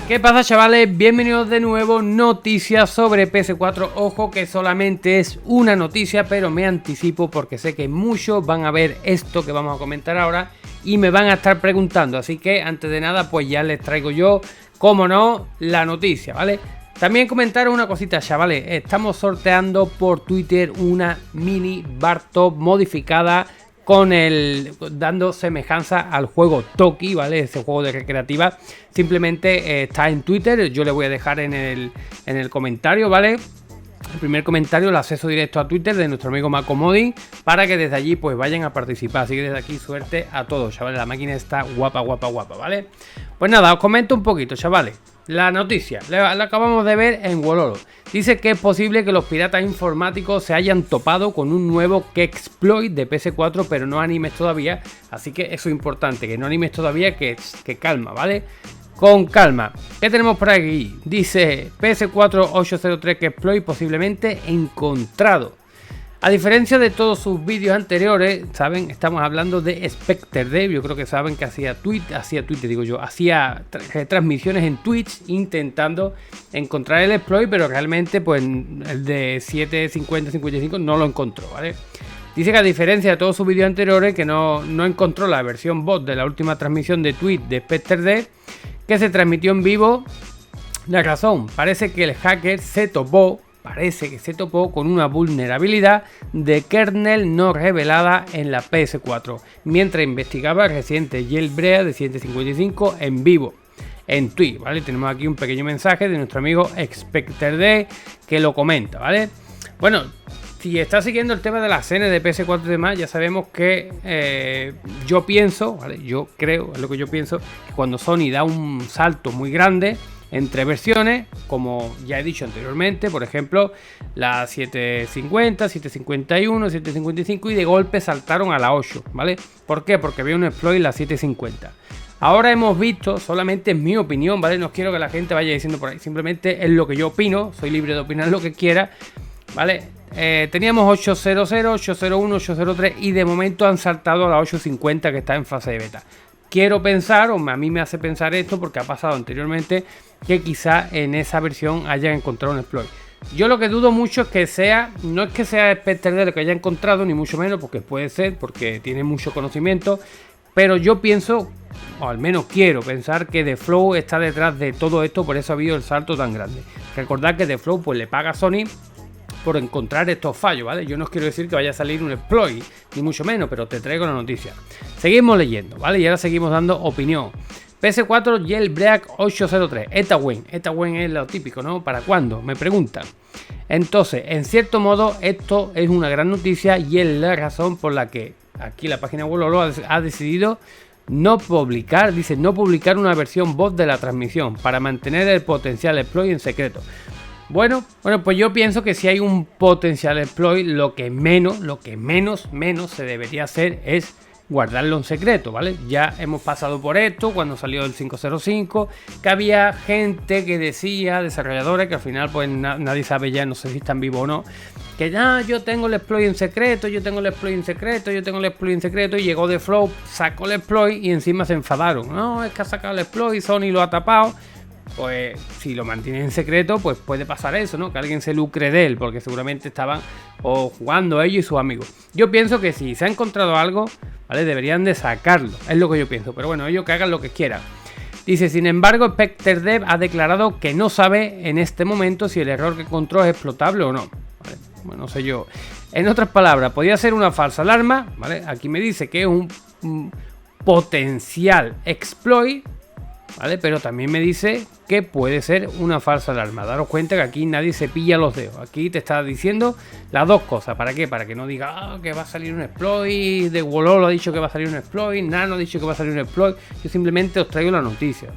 ¿Qué pasa, chavales? Bienvenidos de nuevo. Noticias sobre PS4. Ojo que solamente es una noticia, pero me anticipo porque sé que muchos van a ver esto que vamos a comentar ahora y me van a estar preguntando. Así que antes de nada, pues ya les traigo yo, como no, la noticia, ¿vale? También comentaros una cosita, chavales. Estamos sorteando por Twitter una mini bar top modificada dando semejanza al juego Toki, ¿vale? Ese juego de recreativa. Simplemente está en Twitter. Yo le voy a dejar en el comentario, ¿vale? El primer comentario, el acceso directo a Twitter de nuestro amigo Macomodi, para que desde allí pues vayan a participar. Así que desde aquí suerte a todos, chavales. La máquina está guapa, ¿vale? Pues nada, os comento un poquito, chavales. La noticia, la acabamos de ver en Wololo. Dice que es posible que los piratas informáticos se hayan topado con un nuevo exploit de PS4, pero no animes todavía. Así que eso es importante, que no animes todavía, que calma, ¿vale? Con calma. ¿Qué tenemos por aquí? Dice PS4 803 exploit posiblemente encontrado. A diferencia de todos sus vídeos anteriores, ¿saben? Estamos hablando de SpecterDev. Yo creo que saben que hacía transmisiones en Twitch intentando encontrar el exploit, pero realmente pues el de 750-55 no lo encontró, ¿vale? Dice que a diferencia de todos sus vídeos anteriores, que no encontró la versión bot de la última transmisión de Twitch de SpecterDev, que se transmitió en vivo. La razón, parece que el hacker se topó con una vulnerabilidad de kernel no revelada en la PS4 mientras investigaba el reciente jailbreak de 155 en vivo en Twitch, ¿vale? Tenemos aquí un pequeño mensaje de nuestro amigo SpecterD que lo comenta, ¿vale? Bueno, si está siguiendo el tema de las escenas de PS4 y demás, ya sabemos que yo pienso, ¿vale? Yo creo, es lo que yo pienso, que cuando Sony da un salto muy grande entre versiones, como ya he dicho anteriormente, por ejemplo, la 750, 751, 755 y de golpe saltaron a la 8, ¿vale? ¿Por qué? Porque había un exploit en la 750. Ahora hemos visto, solamente en mi opinión, ¿vale? No quiero que la gente vaya diciendo por ahí, simplemente es lo que yo opino, soy libre de opinar lo que quiera, ¿vale? Teníamos 800, 801, 803 y de momento han saltado a la 850 que está en fase de beta. Quiero pensar, o a mí me hace pensar esto porque ha pasado anteriormente, que quizá en esa versión hayan encontrado un exploit. Yo lo que dudo mucho es que no es que sea SpecterD lo que haya encontrado, ni mucho menos, porque puede ser, porque tiene mucho conocimiento, pero yo pienso, o al menos quiero pensar, que The Flow está detrás de todo esto, por eso ha habido el salto tan grande. Recordad que The Flow pues le paga a Sony por encontrar estos fallos, ¿vale? Yo no os quiero decir que vaya a salir un exploit, ni mucho menos, pero te traigo la noticia. Seguimos leyendo, ¿vale? Y ahora seguimos dando opinión. PS4 Jailbreak 803. Esta win es lo típico, ¿no? ¿Para cuándo? Me preguntan. Entonces, en cierto modo, esto es una gran noticia y es la razón por la que aquí la página Wololo ha decidido no publicar una versión bot de la transmisión para mantener el potencial exploit en secreto. Bueno, pues yo pienso que si hay un potencial exploit, lo que menos se debería hacer es guardarlo en secreto, ¿vale? Ya hemos pasado por esto cuando salió el 505, que había gente que decía, desarrolladores, que al final pues nadie sabe ya, no sé si están vivos o no, que ya yo tengo el exploit en secreto, y llegó The Flow, sacó el exploit y encima se enfadaron. No, es que ha sacado el exploit y Sony lo ha tapado. Pues si lo mantienen en secreto, pues puede pasar eso, ¿no? Que alguien se lucre de él, porque seguramente estaban jugando ellos y sus amigos. Yo pienso que si se ha encontrado algo, ¿vale? Deberían de sacarlo, es lo que yo pienso. Pero bueno, ellos que hagan lo que quieran. Dice, sin embargo, SpecterDev ha declarado que no sabe en este momento si el error que encontró es explotable o no. ¿Vale? Bueno, no sé yo. En otras palabras, podría ser una falsa alarma, ¿vale? Aquí me dice que es un potencial exploit, ¿vale? Pero también me dice que puede ser una falsa alarma. Daros cuenta que aquí nadie se pilla los dedos. Aquí te está diciendo las dos cosas. ¿Para qué? Para que no diga que va a salir un exploit. De Wololo ha dicho que va a salir un exploit. Nano ha dicho que va a salir un exploit. Yo simplemente os traigo la noticia.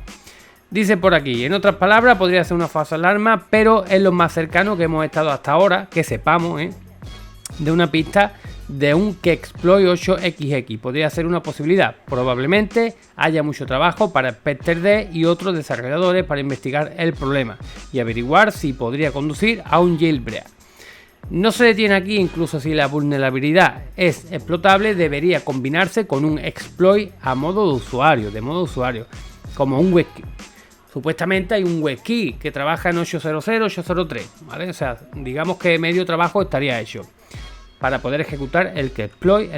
Dice por aquí, en otras palabras, podría ser una falsa alarma, pero es lo más cercano que hemos estado hasta ahora, que sepamos, de una pista de un Kexploit 8XX. Podría ser una posibilidad. Probablemente haya mucho trabajo para SpecterD y otros desarrolladores para investigar el problema y averiguar si podría conducir a un jailbreak. No se detiene aquí, incluso si la vulnerabilidad es explotable, debería combinarse con un exploit de modo de usuario, como un webkit. supuestamente hay un WebKey que trabaja en 800, 803, ¿vale? O sea, digamos que medio trabajo estaría hecho para poder ejecutar el exploit.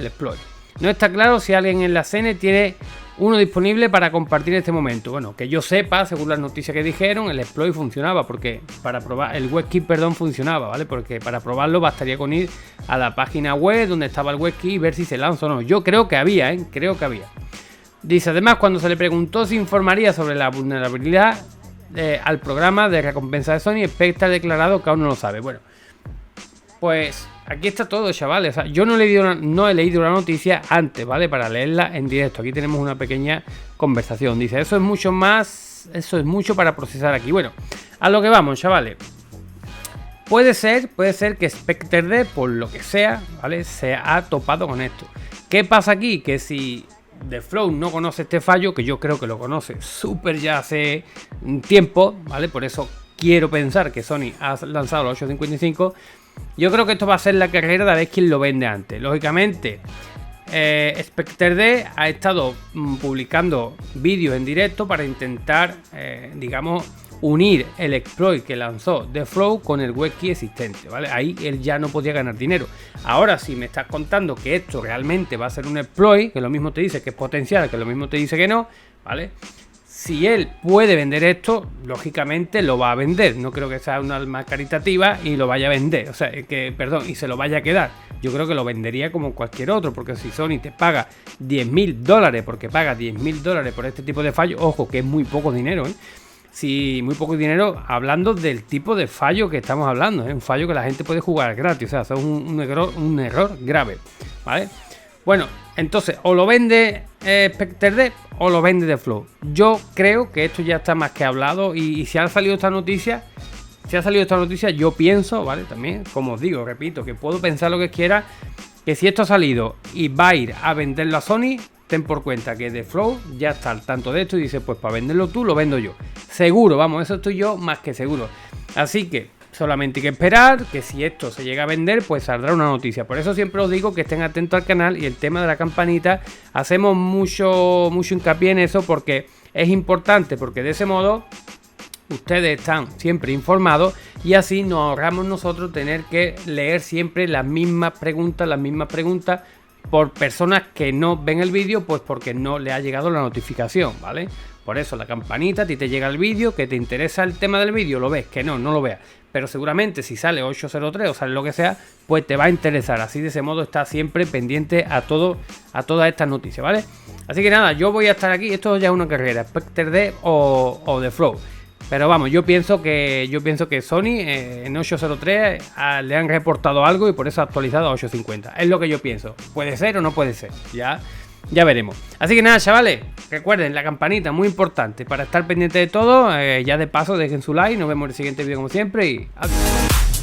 No está claro si alguien en la CN tiene uno disponible para compartir en este momento. Bueno, que yo sepa, según las noticias que dijeron, el exploit funcionaba, porque para probar, el WebKey, perdón, funcionaba, ¿vale? Porque para probarlo bastaría con ir a la página web donde estaba el WebKey y ver si se lanza o no. Yo creo que había, creo que había. Dice, además, cuando se le preguntó si informaría sobre la vulnerabilidad al programa de recompensa de Sony, Spectre ha declarado que aún no lo sabe. Bueno, pues aquí está todo, chavales. O sea, yo no he leído la noticia antes, ¿vale? Para leerla en directo. Aquí tenemos una pequeña conversación. Dice, eso es mucho para procesar aquí. Bueno, a lo que vamos, chavales. Puede ser que SpectreD, por lo que sea, ¿vale? Se ha topado con esto. ¿Qué pasa aquí? Que si The Flow no conoce este fallo, que yo creo que lo conoce súper ya hace tiempo, ¿vale? Por eso quiero pensar que Sony ha lanzado los 855. Yo creo que esto va a ser la carrera de a ver quién lo vende antes. Lógicamente, SpectreD ha estado publicando vídeos en directo para intentar, digamos, unir el exploit que lanzó The Flow con el WebKey existente, ¿vale? Ahí él ya no podía ganar dinero. Ahora, si me estás contando que esto realmente va a ser un exploit, que lo mismo te dice que es potencial, que lo mismo te dice que no, ¿vale? Si él puede vender esto, lógicamente lo va a vender. No creo que sea una alma caritativa y lo vaya a vender. O sea, y se lo vaya a quedar. Yo creo que lo vendería como cualquier otro. Porque si Sony te paga $10.000, porque paga $10.000 por este tipo de fallo, ojo, que es muy poco dinero, ¿eh? Sí, muy poco dinero hablando del tipo de fallo que estamos hablando, ¿eh? Un fallo que la gente puede jugar gratis. O sea, es un error grave, ¿vale? Bueno, entonces, o lo vende SpectreD o lo vende The Flow. Yo creo que esto ya está más que hablado. Y si ha salido esta noticia, yo pienso, ¿vale? También, como os digo, repito, que puedo pensar lo que quiera, que si esto ha salido y va a ir a venderlo a Sony, ten por cuenta que The Flow ya está al tanto de esto y dice, pues para venderlo tú, lo vendo yo. Seguro, vamos, eso estoy yo más que seguro. Así que solamente hay que esperar que si esto se llega a vender, pues saldrá una noticia. Por eso siempre os digo que estén atentos al canal y el tema de la campanita. Hacemos mucho hincapié en eso porque es importante, porque de ese modo ustedes están siempre informados y así nos ahorramos nosotros tener que leer siempre las mismas preguntas por personas que no ven el vídeo, pues porque no le ha llegado la notificación, ¿vale? Por eso la campanita, a ti te llega el vídeo, que te interesa el tema del vídeo, lo ves, que no lo veas. Pero seguramente si sale 803 o sale lo que sea, pues te va a interesar. Así de ese modo está siempre pendiente a todas estas noticias, ¿vale? Así que nada, yo voy a estar aquí, esto ya es una carrera, SpectreD o The Flow. Pero vamos, yo pienso que Sony en 803 le han reportado algo y por eso ha actualizado a 850. Es lo que yo pienso. ¿Puede ser o no puede ser? Ya veremos. Así que nada, chavales, recuerden la campanita, muy importante para estar pendiente de todo. Ya de paso dejen su like, nos vemos en el siguiente vídeo como siempre y adiós.